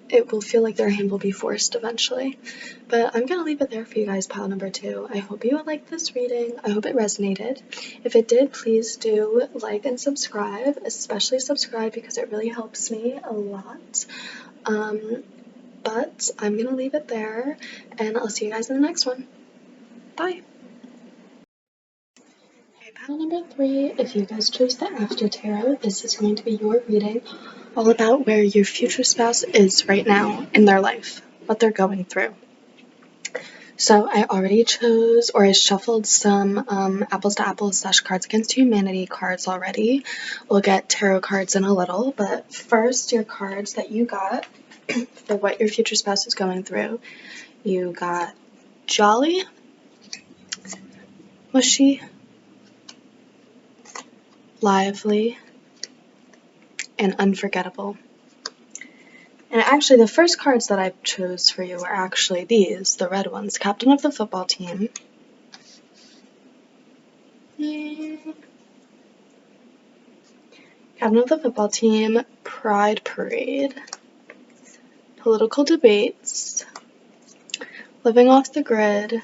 it will feel like their hand will be forced eventually. But I'm going to leave it there for you guys, pile number 2. I hope you liked this reading. I hope it resonated. If it did, please do like and subscribe, especially subscribe because it really helps me a lot. But I'm going to leave it there, and I'll see you guys in the next one. Bye! Okay, pile number 3, if you guys chose the After Tarot, this is going to be your reading all about where your future spouse is right now in their life, what they're going through. So I already chose, or I shuffled some Apples to Apples / Cards Against Humanity cards already. We'll get tarot cards in a little, but first, your cards that you got for what your future spouse is going through. You got Jolly, Mushy, Lively, and Unforgettable. And actually, the first cards that I chose for you were actually these, the red ones. Captain of the Football Team. Captain of the Football Team, Pride Parade, Political Debates, Living Off the Grid,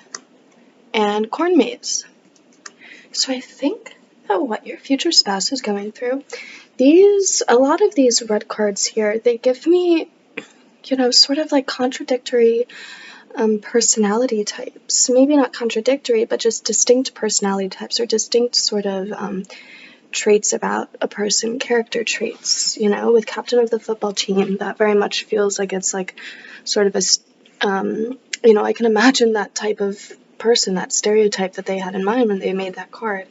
and Corn Maze. So I think that what your future spouse is going through, a lot of these red cards here, they give me, sort of like contradictory personality types. Maybe not contradictory, but just distinct personality types, or distinct sort of traits about a person, character traits. With Captain of the Football Team, that very much feels like it's like sort of I can imagine that type of person, that stereotype that they had in mind when they made that card.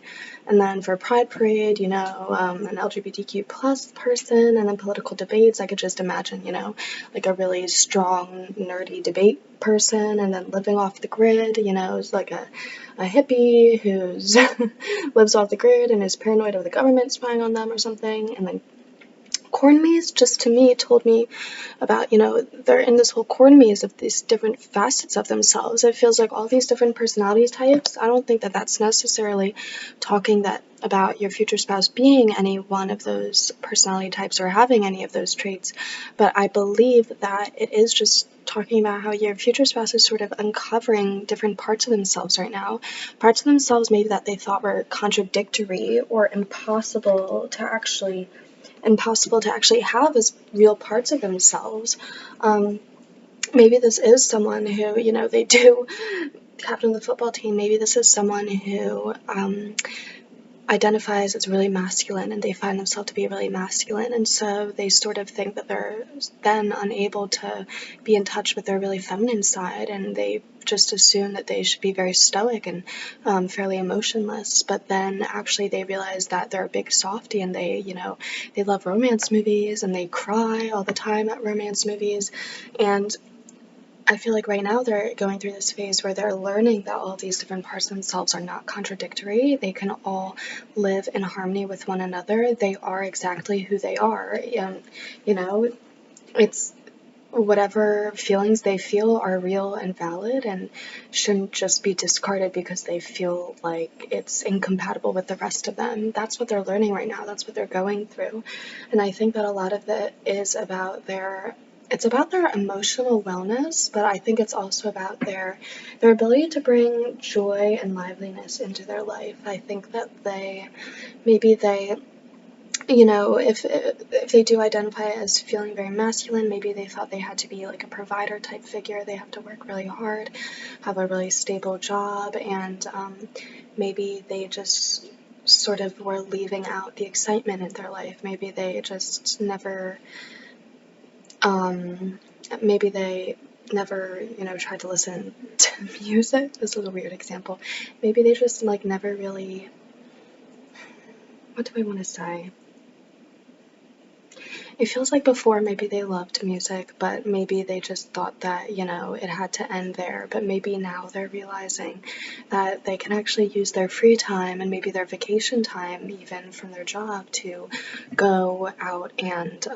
And then for Pride Parade, an LGBTQ plus person, and then Political Debates, I could just imagine, like a really strong, nerdy debate person. And then Living Off the Grid, is like a hippie who's lives off the grid and is paranoid of the government spying on them or something. And then Corn Maze, just to me, told me about, they're in this whole corn maze of these different facets of themselves. It feels like all these different personality types. I don't think that that's necessarily talking about your future spouse being any one of those personality types or having any of those traits, but I believe that it is just talking about how your future spouse is sort of uncovering different parts of themselves right now, parts of themselves maybe that they thought were contradictory or impossible to actually have as real parts of themselves. Maybe this is someone who, they do, Captain of the Football Team, maybe this is someone who identifies as really masculine, and they find themselves to be really masculine, and so they sort of think that they're then unable to be in touch with their really feminine side, and they just assume that they should be very stoic and fairly emotionless. But then actually they realize that they're a big softie, and they love romance movies, and they cry all the time at romance movies. And I feel like right now they're going through this phase where they're learning that all these different parts of themselves are not contradictory. They can all live in harmony with one another. They are exactly who they are. And, it's whatever feelings they feel are real and valid and shouldn't just be discarded because they feel like it's incompatible with the rest of them. That's what they're learning right now. That's what they're going through. And I think that a lot of it is about it's about their emotional wellness, but I think it's also about their ability to bring joy and liveliness into their life. I think that maybe they if they do identify as feeling very masculine, maybe they thought they had to be like a provider type figure. They have to work really hard, have a really stable job, and maybe they just sort of were leaving out the excitement in their life. Maybe they just never, maybe they never, tried to listen to music. This is a weird example. Maybe they just like never really, what do I want to say? It feels like before maybe they loved music, but maybe they just thought that, it had to end there. But maybe now they're realizing that they can actually use their free time and maybe their vacation time, even from their job, to go out and,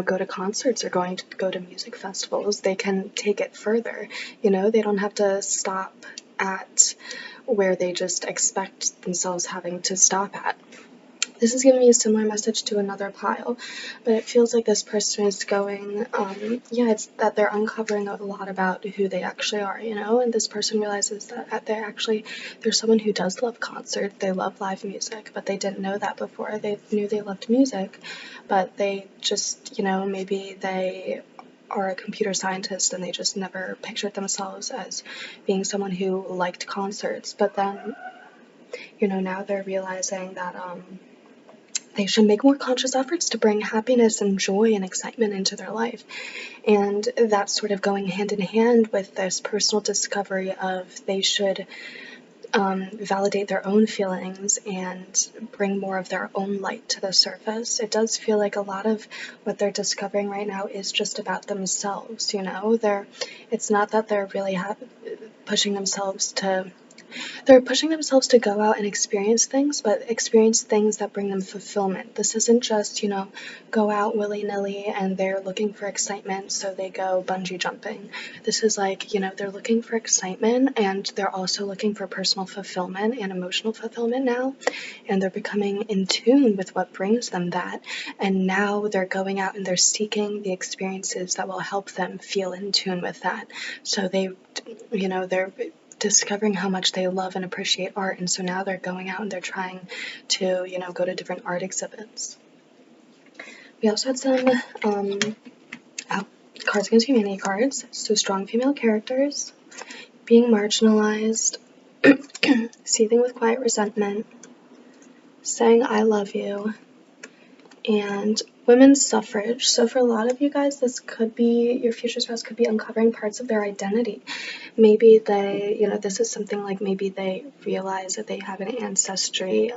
go to concerts or go to music festivals. They can take it further. They don't have to stop at where they just expect themselves having to stop at. This is giving me a similar message to another pile, but it feels like this person is going, it's that they're uncovering a lot about who they actually are, and this person realizes that they're someone who does love concerts, they love live music, but they didn't know that before. They knew they loved music, but they just, maybe they are a computer scientist and they just never pictured themselves as being someone who liked concerts, but then, now they're realizing that, they should make more conscious efforts to bring happiness and joy and excitement into their life. And that's sort of going hand in hand with this personal discovery of they should validate their own feelings and bring more of their own light to the surface. It does feel like a lot of what they're discovering right now is just about themselves, it's not that they're really pushing themselves to go out and experience things, but experience things that bring them fulfillment. This isn't just, go out willy-nilly and they're looking for excitement, so they go bungee jumping. This is like, they're looking for excitement and they're also looking for personal fulfillment and emotional fulfillment now, and they're becoming in tune with what brings them that, and now they're going out and they're seeking the experiences that will help them feel in tune with that. So they're discovering how much they love and appreciate art, and so now they're going out and they're trying to, go to different art exhibits. We also had some Cards Against Humanity cards, so strong female characters, being marginalized, seething with quiet resentment, saying I love you, and women's suffrage. So for a lot of you guys, this could be, your future spouse could be uncovering parts of their identity. Maybe they, this is something like maybe they realize that they have an ancestry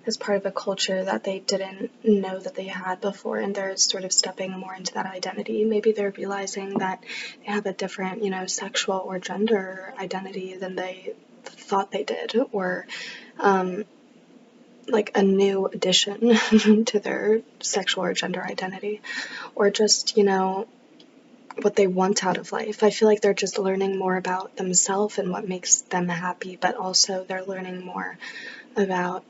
as part of a culture that they didn't know that they had before, and they're sort of stepping more into that identity. Maybe they're realizing that they have a different, sexual or gender identity than they thought they did, or like a new addition to their sexual or gender identity, or just, what they want out of life. I feel like they're just learning more about themselves and what makes them happy, but also they're learning more about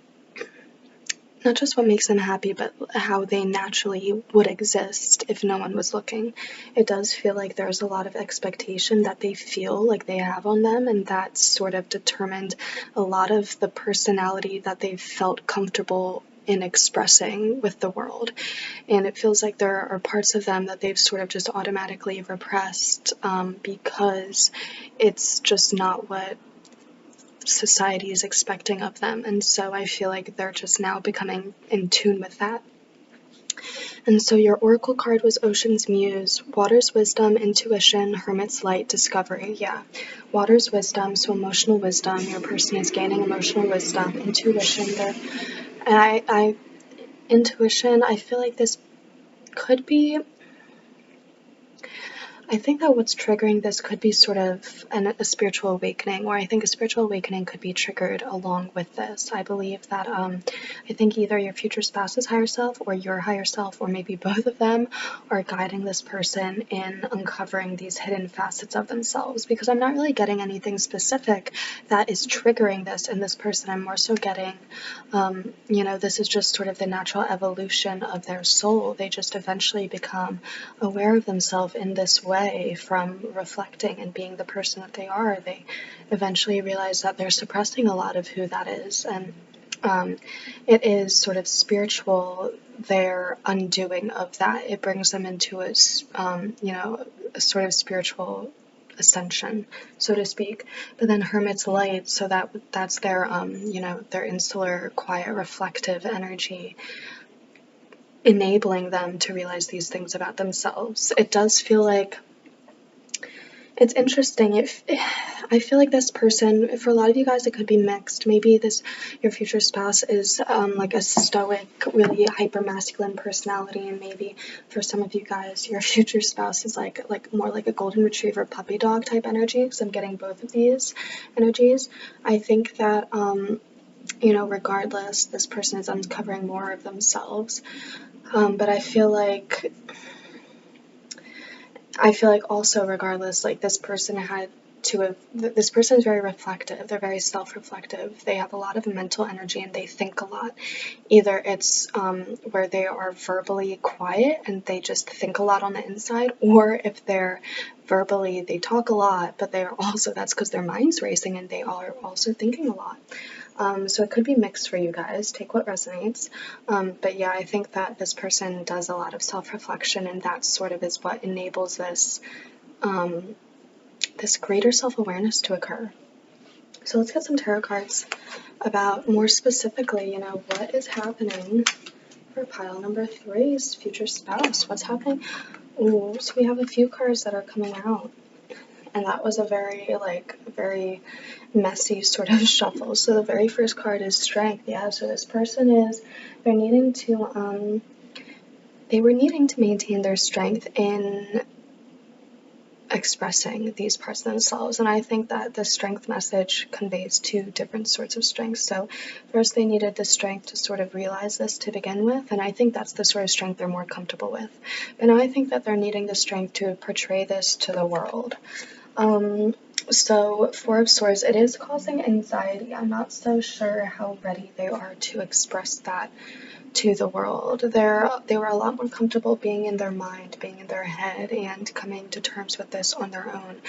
not just what makes them happy, but how they naturally would exist if no one was looking. It does feel like there's a lot of expectation that they feel like they have on them, and that's sort of determined a lot of the personality that they've felt comfortable in expressing with the world. And it feels like there are parts of them that they've sort of just automatically repressed because it's just not what society is expecting of them, and so I feel like they're just now becoming in tune with that. And so your oracle card was Ocean's Muse, Water's Wisdom, Intuition, Hermit's Light, Discovery. Yeah, Water's Wisdom, so emotional wisdom. Your person is gaining emotional wisdom. Intuition, intuition, I feel like this could be, I think that what's triggering this could be sort of a spiritual awakening, or I think a spiritual awakening could be triggered along with this. I believe that I think either your future spouse's higher self or your higher self, or maybe both of them, are guiding this person in uncovering these hidden facets of themselves, because I'm not really getting anything specific that is triggering this in this person. I'm more so getting, this is just sort of the natural evolution of their soul. They just eventually become aware of themselves in this way from reflecting and being the person that they are. They eventually realize that they're suppressing a lot of who that is, and it is sort of spiritual, their undoing of that. It brings them into a sort of spiritual ascension, so to speak. But then Hermit's light, so that's their their insular, quiet, reflective energy, enabling them to realize these things about themselves. It does feel like it's interesting. I feel like this person, for a lot of you guys, it could be mixed. Maybe your future spouse is like a stoic, really hyper masculine personality, and maybe for some of you guys, your future spouse is like more like a golden retriever, puppy dog type energy. Because I'm getting both of these energies. I think that regardless, this person is uncovering more of themselves. But I feel like also, regardless, like this person is very reflective. They're very self-reflective. They have a lot of mental energy and they think a lot. Either it's where they are verbally quiet and they just think a lot on the inside, or if they're verbally, they talk a lot, but that's because their mind's racing and they are also thinking a lot. So it could be mixed for you guys. Take what resonates. But yeah, I think that this person does a lot of self-reflection, and that sort of is what enables this this greater self-awareness to occur. So let's get some tarot cards about, more specifically, what is happening for pile number 3's future spouse. What's happening? Ooh, so we have a few cards that are coming out. And that was a very messy sort of shuffle. So the very first card is Strength. Yeah, so this person they were needing to maintain their strength in expressing these parts of themselves. And I think that the strength message conveys two different sorts of strength. So first, they needed the strength to sort of realize this to begin with, and I think that's the sort of strength they're more comfortable with. But now I think that they're needing the strength to portray this to the world. So Four of Swords, it is causing anxiety. I'm not so sure how ready they are to express that to the world. They were a lot more comfortable being in their mind, being in their head, and coming to terms with this on their own.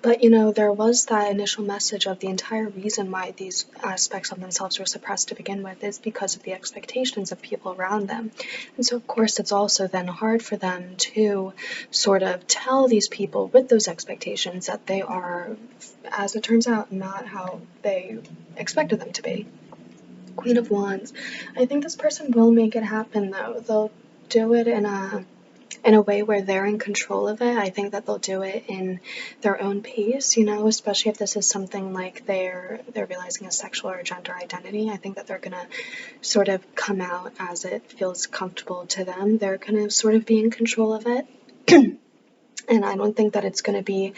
But there was that initial message of the entire reason why these aspects of themselves were suppressed to begin with is because of the expectations of people around them. And so of course it's also then hard for them to sort of tell these people with those expectations that they are, as it turns out, not how they expected them to be. Queen of Wands. I think this person will make it happen, though. They'll do it in a way where they're in control of it. I think that they'll do it in their own pace, especially if this is something like they're realizing a sexual or gender identity. I think that they're gonna sort of come out as it feels comfortable to them. They're gonna sort of be in control of it. And I don't think that it's gonna be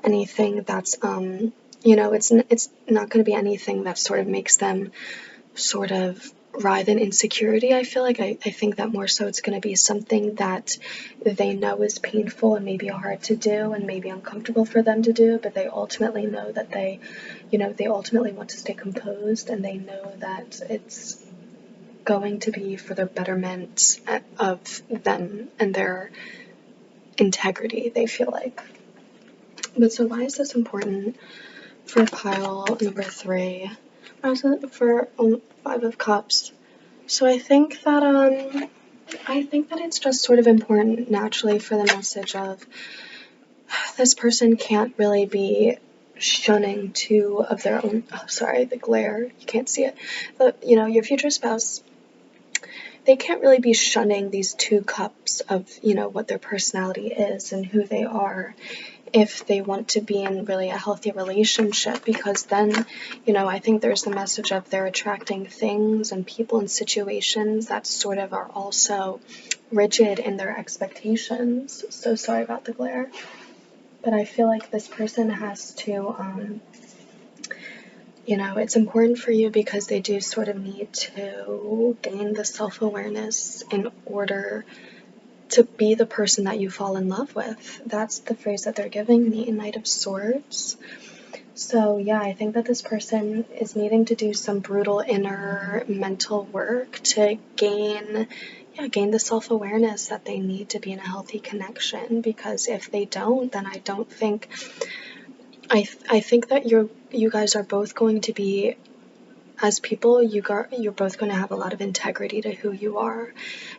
anything that's it's not gonna be anything that sort of makes them sort of writhe in insecurity. I feel like I think that more so it's going to be something that they know is painful and maybe hard to do and maybe uncomfortable for them to do, but they ultimately know that they ultimately want to stay composed, and they know that it's going to be for the betterment of them and their integrity, they feel like. But so why is this important for pile number 3? For 5 of Cups. So I think that it's just sort of important naturally for the message of this person can't really be shunning two of their own. Oh, sorry, the glare. You can't see it. But your future spouse, they can't really be shunning these 2 cups of what their personality is and who they are, if they want to be in really a healthy relationship, because then, I think there's the message of they're attracting things and people and situations that sort of are also rigid in their expectations. So sorry about the glare. But I feel like this person has to, you know, it's important for you because they do sort of need to gain the self-awareness in order to be the person that you fall in love with. That's the phrase that they're giving me, Knight of Swords. So yeah, I think that this person is needing to do some brutal inner mental work to gain the self-awareness that they need to be in a healthy connection, because if they don't, then I don't think, I think that you guys are both going to be, as people, you're both going to have a lot of integrity to who you are.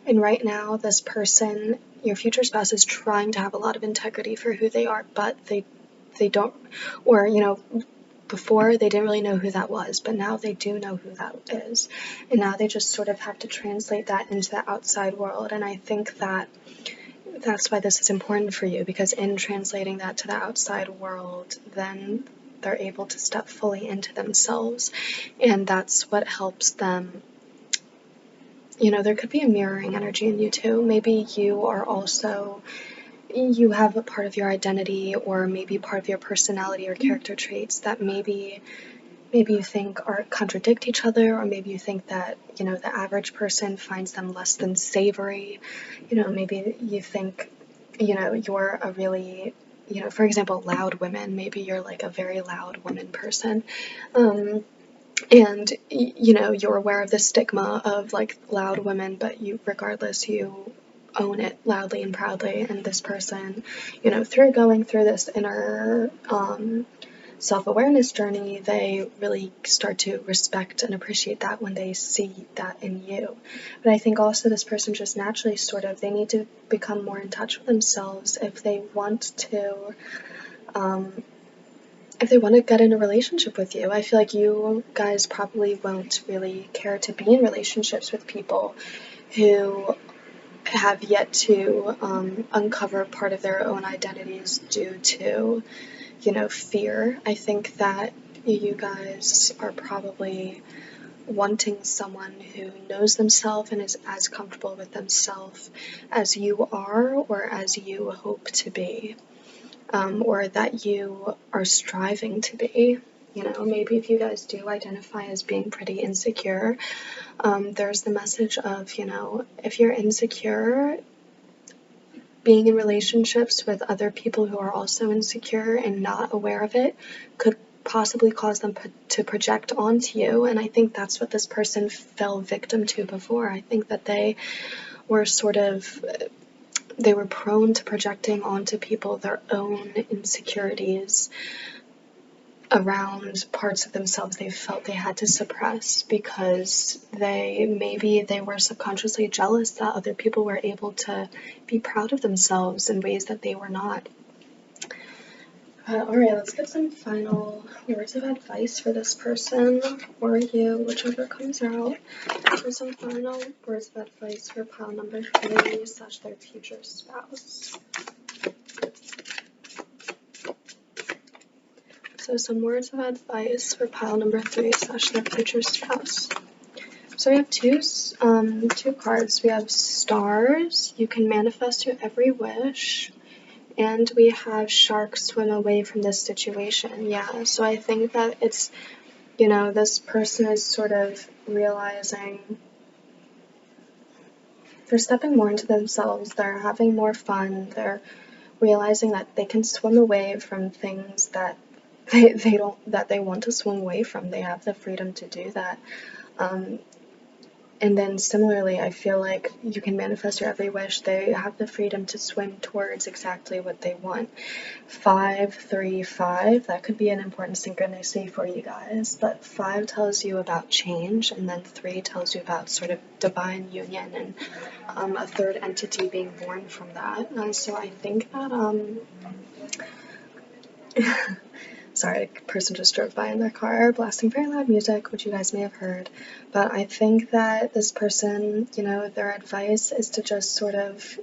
And right now, this person, your future spouse, is trying to have a lot of integrity for who they are, but they don't, or, you know, before they didn't really know who that was, but now they do know who that is. And now they just sort of have to translate that into the outside world. And I think that that's why this is important for you, because in translating that to the outside world, then they're able to step fully into themselves, and that's what helps them. You know, there could be a mirroring energy in you too. Maybe you are also, you have a part of your identity, or maybe part of your personality or character traits that maybe you think are contradict each other, or maybe you think that, you know, the average person finds them less than savory. You know, maybe you think, you know, you're a really, you know, for example, loud women, maybe you're like a very loud woman person. And, you know, you're aware of the stigma of like loud women, but regardless, you own it loudly and proudly. And this person, you know, through going through this inner, self-awareness journey, they really start to respect and appreciate that when they see that in you. But I think also this person just naturally they need to become more in touch with themselves if they want to, get in a relationship with you. I feel like you guys probably won't really care to be in relationships with people who have yet to uncover part of their own identities due to, you know, fear. I think that you guys are probably wanting someone who knows themselves and is as comfortable with themselves as you are, or as you hope to be, or that you are striving to be. You know, maybe if you guys do identify as being pretty insecure, there's the message of, you know, if you're insecure, being in relationships with other people who are also insecure and not aware of it could possibly cause them to project onto you. And I think that's what this person fell victim to before. I think that they were prone to projecting onto people their own insecurities around parts of themselves they felt they had to suppress, because they were subconsciously jealous that other people were able to be proud of themselves in ways that they were not. Alright, let's get some final words of advice for this person, or you, whichever comes out. For some final words of advice for pile number 3 / their future spouse. So some words of advice for pile number 3 / their future spouse. So we have two cards. We have stars, you can manifest your every wish, and we have sharks, swim away from this situation. Yeah, so I think that it's, you know, this person is sort of realizing they're stepping more into themselves, they're having more fun, they're realizing that they can swim away from things that they want to swim away from. They have the freedom to do that. And then similarly, I feel like you can manifest your every wish. They have the freedom to swim towards exactly what they want. 5, 3, 5, that could be an important synchronicity for you guys. But 5 tells you about change, and then 3 tells you about sort of divine union and a third entity being born from that. So I think that sorry, a person just drove by in their car blasting very loud music, which you guys may have heard. But I think that this person, you know, their advice is to just sort of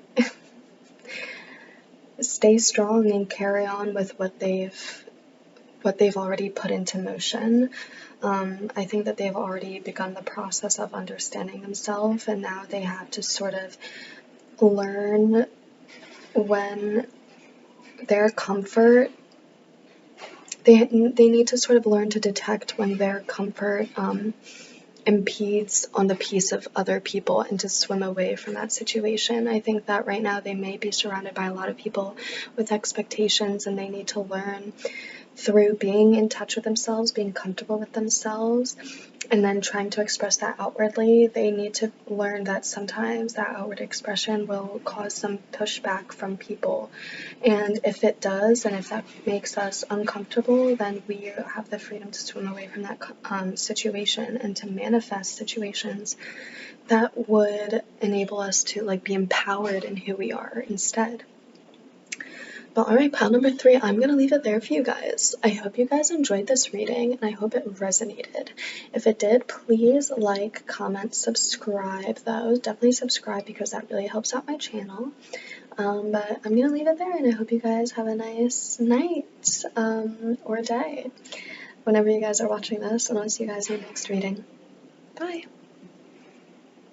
stay strong and carry on with what they've already put into motion. I think that they've already begun the process of understanding themselves, and now they have to sort of learn when their comfort, they need to sort of learn to detect when their comfort impedes on the peace of other people and to swim away from that situation. I think that right now they may be surrounded by a lot of people with expectations, and they need to learn through being in touch with themselves, being comfortable with themselves, and then trying to express that outwardly. They need to learn that sometimes that outward expression will cause some pushback from people. And if it does, and if that makes us uncomfortable, then we have the freedom to swim away from that situation and to manifest situations that would enable us to like be empowered in who we are instead. But alright, pile number 3, I'm going to leave it there for you guys. I hope you guys enjoyed this reading, and I hope it resonated. If it did, please like, comment, subscribe though. Definitely subscribe because that really helps out my channel. But I'm going to leave it there, and I hope you guys have a nice night or day whenever you guys are watching this, and I'll see you guys in the next reading. Bye!